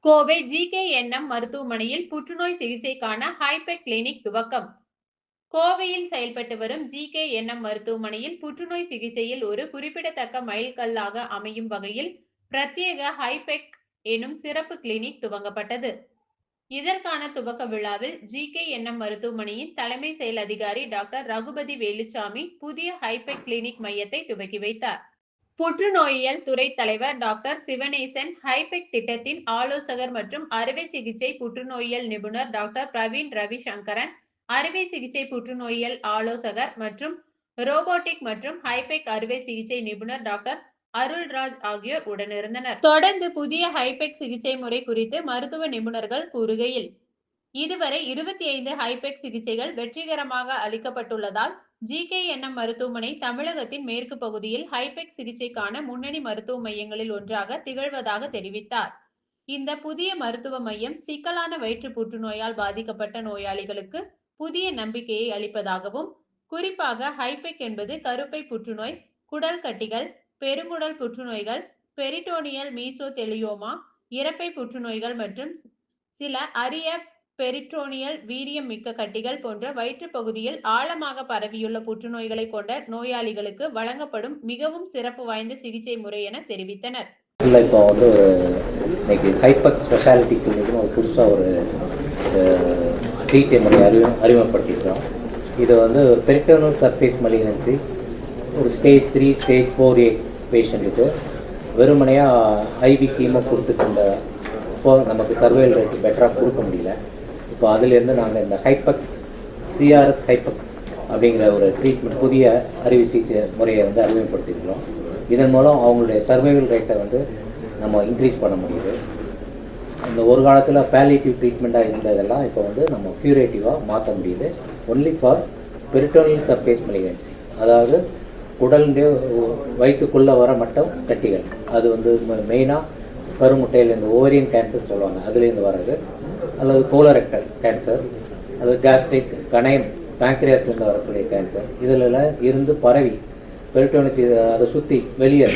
Kovai GKNM மருத்துவமனையில் புற்றுநோய் சிகிச்சைக்கான ஹைபெக் கிளினிக் துவக்கம். கோவையில் செயல்பட்டு வரும் ஜிகேஎன்எம் மருத்துவமனையில் புற்றுநோய் சிகிச்சையில் ஒரு குறிப்பிடத்தக்க மைல்கல்லாக அமையும் வகையில் பிரத்யேக ஹைபெக் எனும் சிறப்பு கிளினிக் துவங்கப்பட்டது. இதற்கான துவக்க விழாவில் ஜிகேஎன்எம் மருத்துவமனையின் தலைமை செயல் அதிகாரி டாக்டர் ரகுபதி வேலுச்சாமி புதிய ஹைபெக் கிளினிக் மையத்தை துவக்கி வைத்தார். புற்றுநோயியல் துறை தலைவர் டாக்டர் சிவனேசன், ஹைபெக் திட்டத்தின் ஆலோசகர் மற்றும் அறுவை சிகிச்சை புற்றுநோயியல் நிபுணர் டாக்டர் பிரவீன் ரவிசங்கரன், அறுவை சிகிச்சை புற்றுநோயியல் ஆலோசகர் மற்றும் ரோபோட்டிக் மற்றும் ஹைபெக் அறுவை சிகிச்சை நிபுணர் டாக்டர் அருள்ராஜ் ஆகியோர் உடனிருந்தனர். தொடர்ந்து புதிய ஹைபெக் சிகிச்சை முறை குறித்து மருத்துவ நிபுணர்கள் கூறுகையில், இதுவரை 25 ஹைபெக் சிகிச்சைகள் வெற்றிகரமாக அளிக்கப்பட்டுள்ளதால் ஜிகேஎன்எம் மருத்துவமனை தமிழகத்தின் மேற்கு பகுதியில் ஹைபெக் சிகிச்சைக்கான முன்னணி மருத்துவ மையங்களில் ஒன்றாக திகழ்வதாக தெரிவித்தார். இந்த புதிய மருத்துவ மையம் சிக்கலான வயிற்று புற்றுநோயால் பாதிக்கப்பட்ட நோயாளிகளுக்கு புதிய நம்பிக்கையை அளிப்பதாகவும், குறிப்பாக ஹைபெக் என்பது கருப்பை புற்றுநோய், குடல் கட்டிகள், பெருங்குடல் புற்றுநோய்கள், பெரிட்டோனியல் மீசோதெலியோமா, இரைப்பை புற்றுநோய்கள் மற்றும் சில அரிய பெரிட்டோனியல் வீரியம் மிக்க கட்டிகள் போன்ற வயிற்று பகுதியில் ஆழமாக பரவியுள்ள புற்றுநோய்களை கொண்ட நோயாளிகளுக்கு வழங்கப்படும் மிகவும் சிறப்பு வாய்ந்த சிகிச்சை முறை என தெரிவித்தனர். இப்போ வந்து இன்னைக்கு ஹைபெக் ஸ்பெஷாலிட்டி கிளினிக்னு ஒரு புதுசாக ஒரு சிகிச்சை முறை அறிமுகப்படுத்திக்கிறோம். இது வந்து ஒரு பெரிட்டோனல் சர்ஃபேஸ் மலிக்னன்சி, ஒரு ஸ்டேஜ் 3, ஸ்டேஜ் 4A பேஷண்ட்டுக்கு வெறுமனையாக ஐவி கீமோ கொடுத்துட்டு இப்போ நமக்கு சர்வைவல் ரேட் பெட்டராக கொடுக்க முடியல. இப்போ அதிலேருந்து நாங்கள் இந்த ஹைபெக் சிஆர்எஸ் ஹைபெக் அப்படிங்கிற ஒரு ட்ரீட்மெண்ட் புதிய அறுவை சிகிச்சை முறையை வந்து அறிமுகப்படுத்திக்கிறோம். இதன் மூலம் அவங்களுடைய சர்வைவல் ரேட்டை வந்து நம்ம இன்க்ரீஸ் பண்ண முடியுது. இந்த ஒரு காலத்தில் பேலியேட்டிவ் ட்ரீட்மெண்ட்டாக இருந்ததெல்லாம் இப்போ வந்து நம்ம க்யூரேட்டிவாக மாற்ற முடியுது. ஒன்லி ஃபார் பெரிட்டோனியல் சர்ஃபேஸ் மலிக்னன்சி, அதாவது உடலுடைய வயிற்றுக்குள்ளே வர மட்டும் கட்டிகள். அது வந்து மெயினாக கருமுட்டையில் இந்த ஓவரியன் கேன்சர் சொல்லுவாங்க, அதுலேருந்து வர்றது, அல்லது கோலரெக்டல் கேன்சர், அல்லது கேஸ்ட்ரிக் கணையம் பேங்க்ரியாஸ்லேருந்து வரக்கூடிய கேன்சர், இதில் இருந்து பரவி பெரிட்டோனுக்கு அதை சுற்றி வெளியே